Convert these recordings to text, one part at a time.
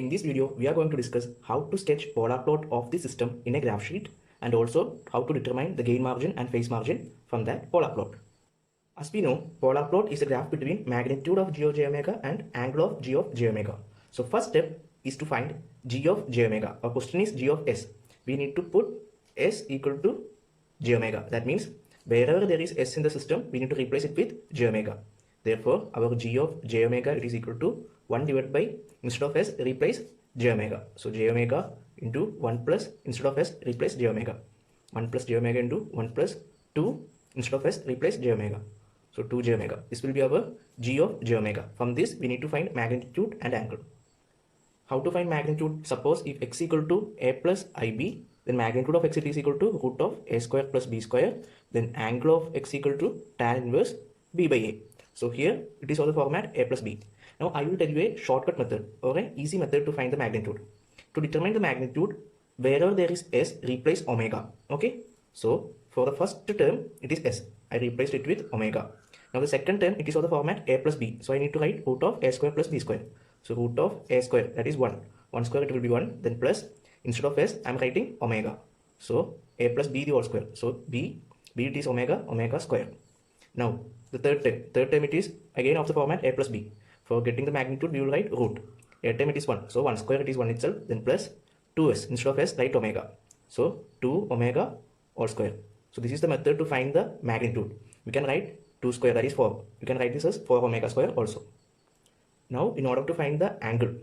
In this video, we are going to discuss how to sketch polar plot of the system in a graph sheet and also how to determine the gain margin and phase margin from that polar plot. As we know, polar plot is a graph between magnitude of g of j omega and angle of g of j omega. So first step is to find g of j omega. Our question is g of s. We need to put s equal to j omega. That means wherever there is s in the system, we need to replace it with j omega. Therefore, our g of j omega it is equal to 1 divided by, instead of s, replace j omega. So j omega into 1 plus, instead of s, replace j omega. 1 plus j omega into 1 plus 2, instead of s, replace j omega. So 2 j omega. This will be our g of j omega. From this, we need to find magnitude and angle. How to find magnitude? Suppose if x equal to a plus ib, then magnitude of x is equal to root of a square plus b square. Then angle of x equal to tan inverse b by a. So here it is also format a plus b. Now I will tell you a shortcut method or an easy method to find the magnitude. To determine the magnitude, wherever there is s, replace omega. Okay. So for the first term, it is s. I replaced it with omega. Now the second term, it is of the format a plus b. So I need to write root of a square plus b square. So root of a square, that is 1. 1 square it will be 1. Then plus, instead of s, I am writing omega. So a plus b the whole square. So b it is omega, omega square. Now the third term it is again of the format a plus b. For getting the magnitude, we will write root. A term it is 1. So 1 square it is 1 itself. Then plus 2s. Instead of s, write omega. So 2 omega all square. So this is the method to find the magnitude. We can write 2 square, that is 4. You can write this as 4 omega square also. Now in order to find the angle,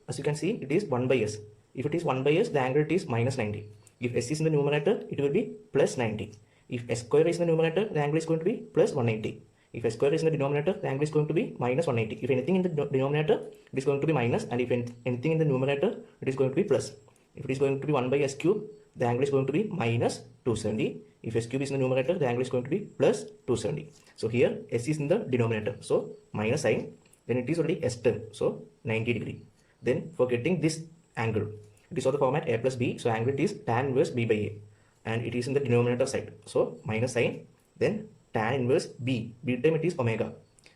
as you can see it is 1 by s. If it is 1 by s, the angle it is minus 90. If s is in the numerator, it will be plus 90. If s square is in the numerator, the angle is going to be plus 180. If s square is in the denominator, the angle is going to be minus 180. If anything in the denominator, it is going to be minus, and if anything in the numerator, it is going to be plus. If it is going to be 1 by s cube, the angle is going to be minus 270. If s cube is in the numerator, the angle is going to be plus 270. So here s is in the denominator, so minus sign, then it is already s term, so 90 degree. Then for getting this angle, it is of the format a plus b, so angle it is tan inverse b by a, and it is in the denominator side, so minus sign, then tan inverse b term it is omega,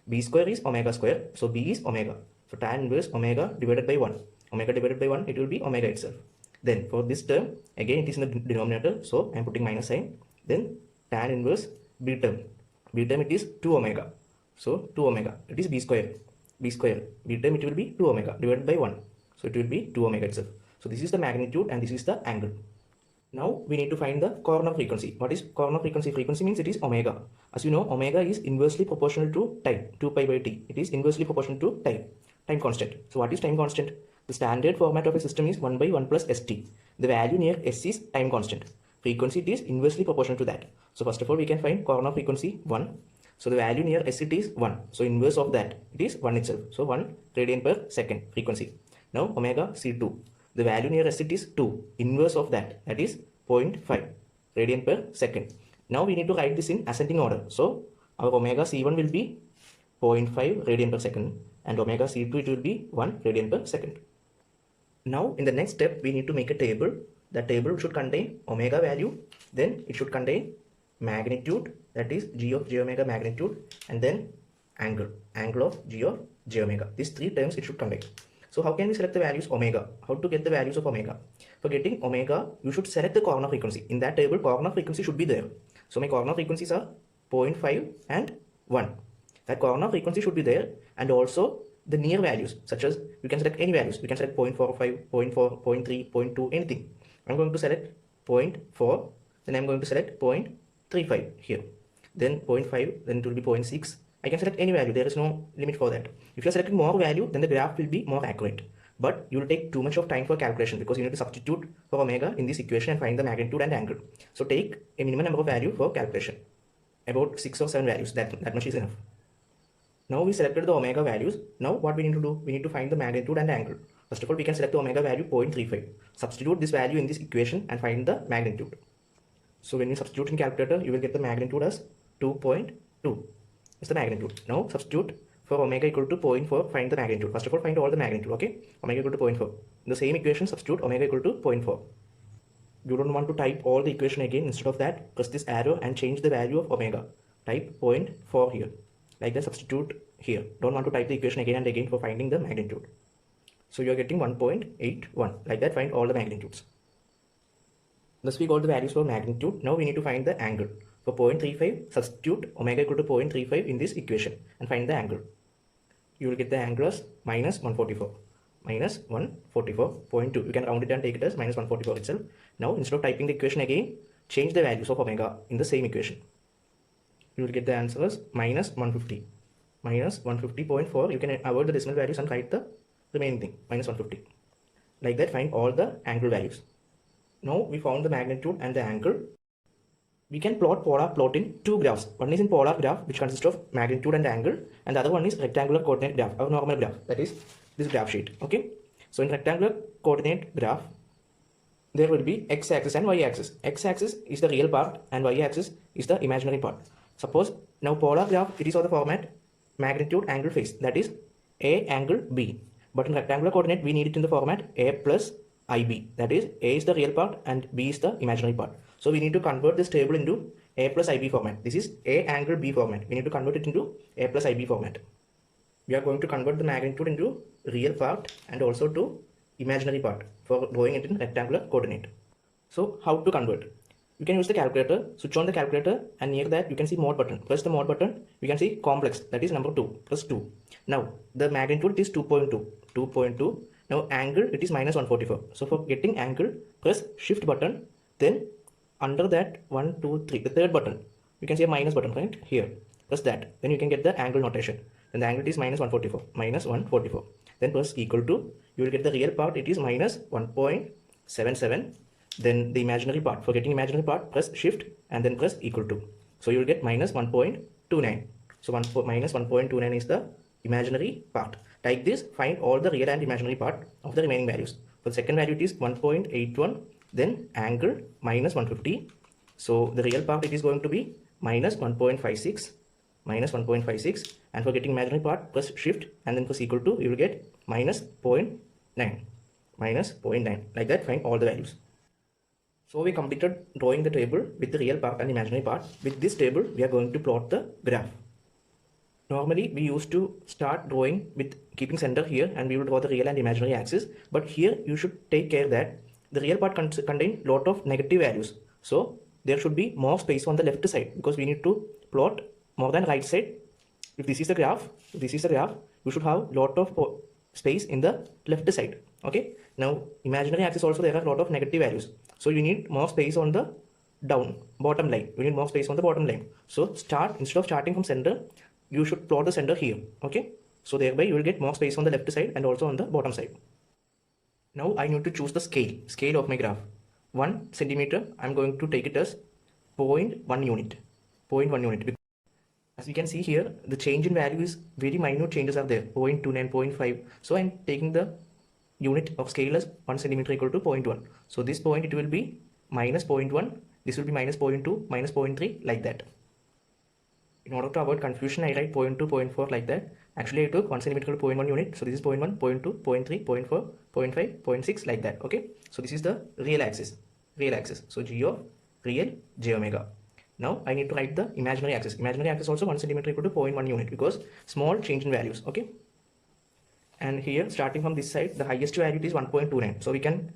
b square is omega square, so b is omega, so tan inverse omega divided by 1, omega divided by 1, it will be omega itself. Then for this term, again it is in the denominator, so I am putting minus sign, then tan inverse b term it is 2 omega, so 2 omega, it is b square, b term it will be 2 omega divided by 1, so it will be 2 omega itself. So this is the magnitude and this is the angle. Now we need to find the corner frequency. What is corner frequency? Frequency means it is omega. As you know, omega is inversely proportional to time, 2 pi by t. It is inversely proportional to time constant. So what is time constant? The standard format of a system is 1 by 1 plus st. The value near s is time constant. Frequency it is inversely proportional to that. So first of all, we can find corner frequency 1. So the value near s it is 1. So inverse of that, it is 1 itself. So 1 radian per second frequency. Now omega c2. The value near s it is 2. Inverse of that is 0.5 radian per second. Now we need to write this in ascending order. So our omega c1 will be 0.5 radian per second and omega c2 it will be 1 radian per second. Now in the next step, we need to make a table. That table should contain omega value, then it should contain magnitude, that is g of j omega magnitude, and then angle of g of j omega. These three terms it should contain. So how can we select the values omega? How to get the values of omega? For getting omega, you should select the corner frequency. In that table, corner frequency should be there. So my corner frequencies are 0.5 and 1. That corner frequency should be there, and also the near values, such as you can select any values. We can select 0.45, 0.4, 0.3, 0.2, anything. I'm going to select 0.4, then I'm going to select 0.35 here. Then 0.5, then it will be 0.6. I can select any value, there is no limit for that. If you are selecting more value, then the graph will be more accurate. But you will take too much of time for calculation because you need to substitute for omega in this equation and find the magnitude and angle. So take a minimum number of value for calculation. About 6 or 7 values, that much is enough. Now we selected the omega values. Now what we need to do? We need to find the magnitude and angle. First of all, we can select the omega value 0.35. Substitute this value in this equation and find the magnitude. So when you substitute in calculator, you will get the magnitude as 2.2. Is the magnitude. Now substitute for omega equal to 0.4, find the magnitude. First of all, find all the magnitude, okay? Omega equal to 0.4. In the same equation, substitute omega equal to 0.4. You don't want to type all the equation again. Instead of that, press this arrow and change the value of omega. Type 0.4 here. Like that, substitute here. Don't want to type the equation again and again for finding the magnitude. So you are getting 1.81. Like that, find all the magnitudes. Thus we got the values for magnitude. Now we need to find the angle. For 0.35, substitute omega equal to 0.35 in this equation and find the angle. You will get the angle as minus 144. Minus 144.2. You can round it and take it as minus 144 itself. Now instead of typing the equation again, change the values of omega in the same equation. You will get the answer as minus 150. Minus 150.4. You can avoid the decimal values and write the remaining thing, minus 150. Like that, find all the angle values. Now we found the magnitude and the angle. We can plot polar plot in two graphs. One is in polar graph, which consists of magnitude and angle, and the other one is rectangular coordinate graph, our normal graph, that is this graph sheet. Okay, so in rectangular coordinate graph, there will be x-axis and y-axis. X-axis is the real part and y-axis is the imaginary part. Suppose now polar graph, it is of the format magnitude angle phase, that is a angle b. But in rectangular coordinate, we need it in the format a plus ib, that is a is the real part and b is the imaginary part. So we need to convert this table into a plus ib format. This is a angle b format. We need to convert it into a plus ib format. We are going to convert the magnitude into real part and also to imaginary part for drawing it in rectangular coordinate. So how to convert? You can use the calculator, switch on the calculator, and near that you can see mod button. Press the mod button, you can see complex, that is number 2, plus 2. Now the magnitude is 2.2, 2.2. Now angle, it is minus 144. So for getting angle, press shift button, then under that 1, 2, 3, the third button, you can see a minus button right here. Press that, then you can get the angle notation. Then the angle is minus 144, minus 144. Then press equal to, you will get the real part, it is minus 1.77. Then the imaginary part, for getting imaginary part, press shift and then press equal to. So you will get minus 1.29. So minus 1.29 is the imaginary part. Like this, find all the real and imaginary part of the remaining values. For the second value, it is 1.81. Then angle minus 150. So the real part, it is going to be minus 1.56. Minus 1.56. And for getting imaginary part, press shift and then press equal to, you will get minus 0.9. Minus 0.9. Like that, find all the values. So we completed drawing the table with the real part and imaginary part. With this table, we are going to plot the graph. Normally, we used to start drawing with keeping center here and we will draw the real and imaginary axis. But here, you should take care that the real part contains lot of negative values. So there should be more space on the left side because we need to plot more than right side. If this is the graph, you should have lot of space in the left side. Okay. Now, imaginary axis also there are a lot of negative values. So you need more space on the bottom line. You need more space on the bottom line. So instead of starting from center, you should plot the center here. Okay. So thereby you will get more space on the left side and also on the bottom side. Now I need to choose the scale of my graph. 1 centimeter, I'm going to take it as 0.1 unit. 0.1 unit. As we can see here, the change in value is very minute changes are there. 0.29, 0.5. So I'm taking the unit of scale as 1 centimeter equal to 0.1. So this point, it will be minus 0.1. This will be minus 0.2, minus 0.3, like that. In order to avoid confusion, I write 0.2, 0.4 like that. Actually, I took 1 centimeter equal to 0.1 unit. So this is 0.1, 0.2, 0.3, 0.4, 0.5, 0.6 like that. Okay. So this is the real axis. So G of real j omega. Now I need to write the imaginary axis. Imaginary axis also 1 centimeter equal to 0.1 unit because small change in values. Okay. And here, starting from this side, the highest value is 1.29. So we can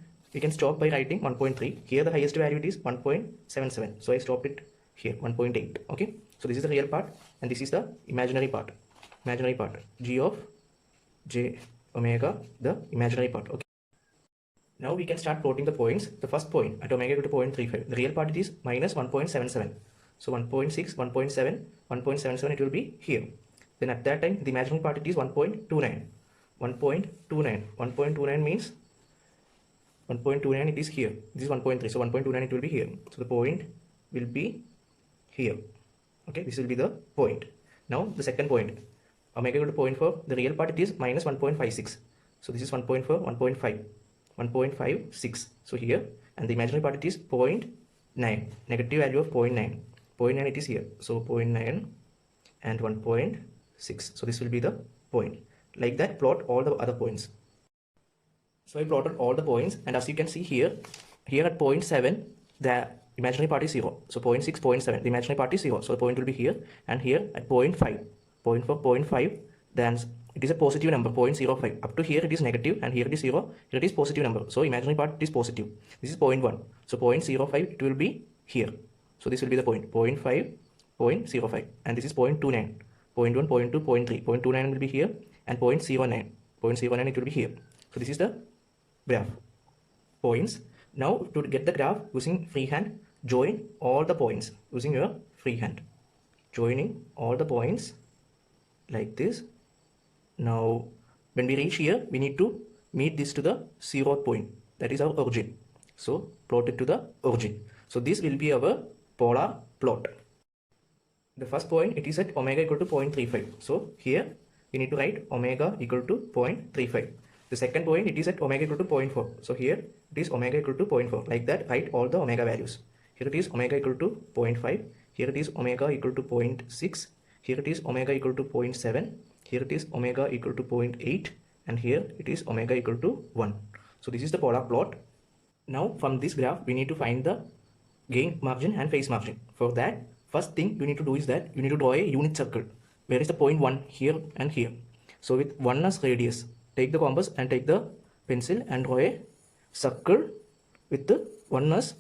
stop by writing 1.3. Here the highest value is 1.77. So I stopped it here, 1.8. Okay. So this is the real part and this is the imaginary part. G of j omega, the imaginary part. Okay. Now we can start plotting the points. The first point at omega equal to 0.35. The real part is minus 1.77. So 1.6, 1.7, 1.77 it will be here. Then at that time, the imaginary part it is 1.29. 1.29 means 1.29 it is here. This is 1.3. So 1.29 it will be here. So the point will be here. Okay, this will be the point. Now the second point, omega equal to 0.4. The real part it is minus 1.56. So this is 1.4, 1.5, 1.56. So here, and the imaginary part it is 0.9. Negative value of 0.9. 0.9 it is here. So 0.9 and 1.6. So this will be the point. Like that, plot all the other points. So I plotted all the points, and as you can see here at 0.7, the imaginary part is 0. So 0.6, 0.7, the imaginary part is 0. So the point will be here, and here at 0.5, 0.4, 0.5, then it is a positive number 0.05. Up to here it is negative, and here it is 0, here it is positive number. So imaginary part is positive. This is 0.1. So 0.05 it will be here. So this will be the point 0.5, 0.05, and this is 0.29, 0.1, 0.2, 0.3, 0.29 will be here, and 0.09, 0.09 it will be here. So this is the graph points. Now to get the graph using freehand, join all the points using your freehand, joining all the points like this. Now when we reach here, we need to meet this to the 0th point, that is our origin. So plot it to the origin. So this will be our polar plot. The first point, it is at omega equal to 0.35. So here we need to write omega equal to 0.35. The second point, it is at omega equal to 0.4. So here it is omega equal to 0.4. Like that, write all the omega values. Here it is omega equal to 0.5. Here it is omega equal to 0.6. Here it is omega equal to 0.7. Here it is omega equal to 0.8. And here it is omega equal to 1. So this is the polar plot. Now from this graph, we need to find the gain margin and phase margin. For that, first thing you need to do is that you need to draw a unit circle. Where is the point 1? Here and here. So with 1 as radius, take the compass and take the pencil and draw a circle with the 1 as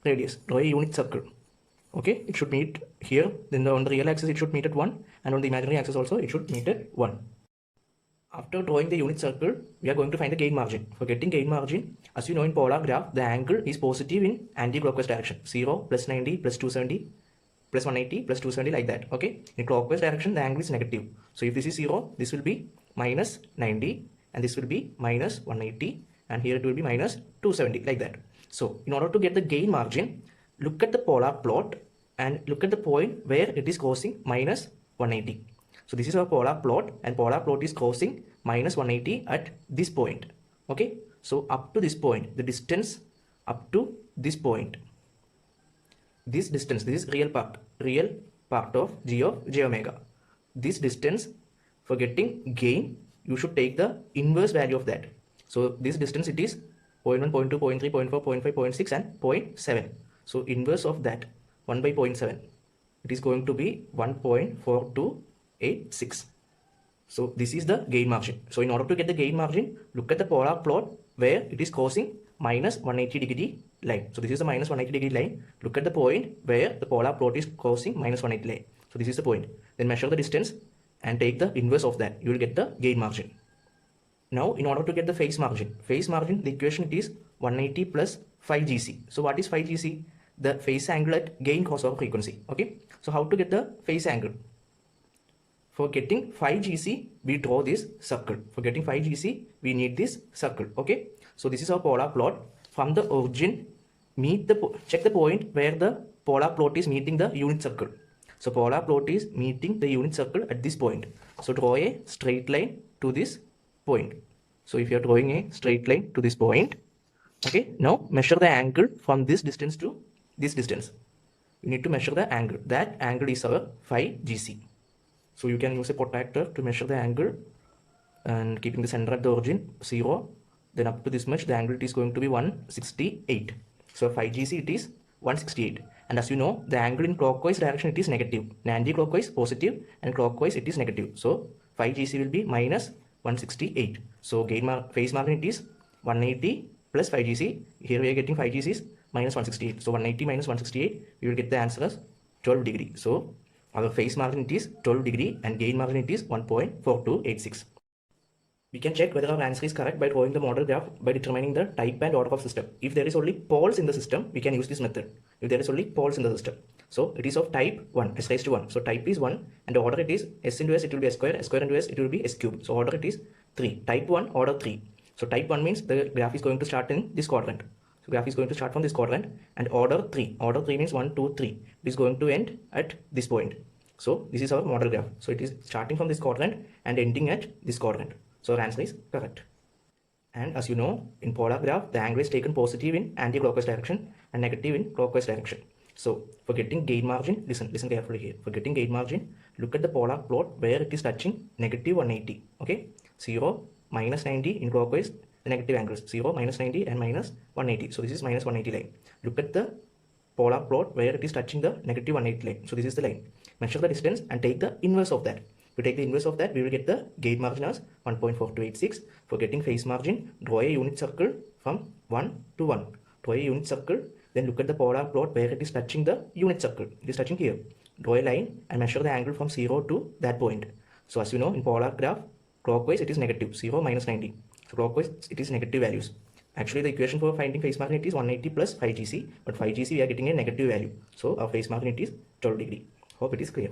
radius. Draw a unit circle. Okay, it should meet here. Then on the real axis it should meet at 1, and on the imaginary axis also it should meet at 1. After drawing the unit circle, we are going to find the gain margin. For getting gain margin, as you know in polar graph, the angle is positive in anti-clockwise direction. 0, plus 90, plus 270, plus 180, plus 270, like that. Okay, in clockwise direction, the angle is negative. So if this is 0, this will be minus 90, and this will be minus 180, and here it will be minus 270, like that. So in order to get the gain margin, look at the polar plot and look at the point where it is crossing minus 180. So this is our polar plot, and polar plot is crossing minus 180 at this point. Okay, so up to this point, the distance up to this point, this distance, this is real part of g of j omega. This distance, for getting gain, you should take the inverse value of that. So this distance, it is 0.1, 0.2, 0.3, 0.4, 0.5, 0.6 and 0.7. So inverse of that, 1 by 0.7, it is going to be 1.4286. So this is the gain margin. So in order to get the gain margin, look at the polar plot where it is crossing minus 180 degree line. So this is the minus 180 degree line. Look at the point where the polar plot is crossing minus 180 line. So this is the point. Then measure the distance and take the inverse of that. You will get the gain margin. Now in order to get the phase margin, the equation, it is 180 plus 5gc. So what is 5gc? The phase angle at gain crossover frequency. Okay, so how to get the phase angle? For getting 5gc, we draw this circle. For getting 5gc, we need this circle. Okay, so this is our polar plot. From the origin, check the point where the polar plot is meeting the unit circle. So polar plot is meeting the unit circle at this point. So draw a straight line to this point. So if you are drawing a straight line to this point, okay, now measure the angle from this distance to this distance. You need to measure the angle. That angle is our 5gc. So you can use a protractor to measure the angle, and keeping the center at the origin 0, then up to this much, the angle is going to be 168. So 5gc, it is 168. And as you know, the angle in clockwise direction, it is negative. In anti-clockwise positive, and clockwise it is negative. So 5gc will be minus 168. So phase margin, it is 180 plus 5gc. Here we are getting 5gc is minus 168. So 180 minus 168, we will get the answer as 12 degree. So our phase margin, it is 12 degree, and gain margin, it is 1.4286. We can check whether our answer is correct by drawing the model graph by determining the type and order of system. If there is only poles in the system, we can use this method. If there is only poles in the system, so it is of type 1, s raised to 1. So type is 1, and order it is s into s, it will be s square into s, it will be s cube. So order it is 3. Type 1, order 3. So type 1 means the graph is going to start in this quadrant. So graph is going to start from this quadrant, and order 3. Order 3 means 1, 2, 3. It is going to end at this point. So this is our model graph. So it is starting from this quadrant and ending at this quadrant. So our answer is correct. And as you know, in polar graph, the angle is taken positive in anti-clockwise direction and negative in clockwise direction. So for getting gain margin, listen carefully here. For getting gain margin, look at the polar plot where it is touching negative 180. Okay, 0, minus 90 in clockwise, the negative angles 0, minus 90 and minus 180. So this is minus 180 line. Look at the polar plot where it is touching the negative 180 line. So this is the line. Measure the distance and take the inverse of that. we take the inverse of that, we will get the gain margin as 1.4286. For getting phase margin, draw a unit circle from 1 to 1. Draw a unit circle, then look at the polar plot where it is touching the unit circle. It is touching here. Draw a line and measure the angle from 0 to that point. So as you know, in polar graph, clockwise it is negative, 0 minus 90. So clockwise it is negative values. Actually, the equation for finding phase margin it is 180 plus 5 GC, but 5 GC we are getting a negative value. So our phase margin it is 12 degree. Hope it is clear.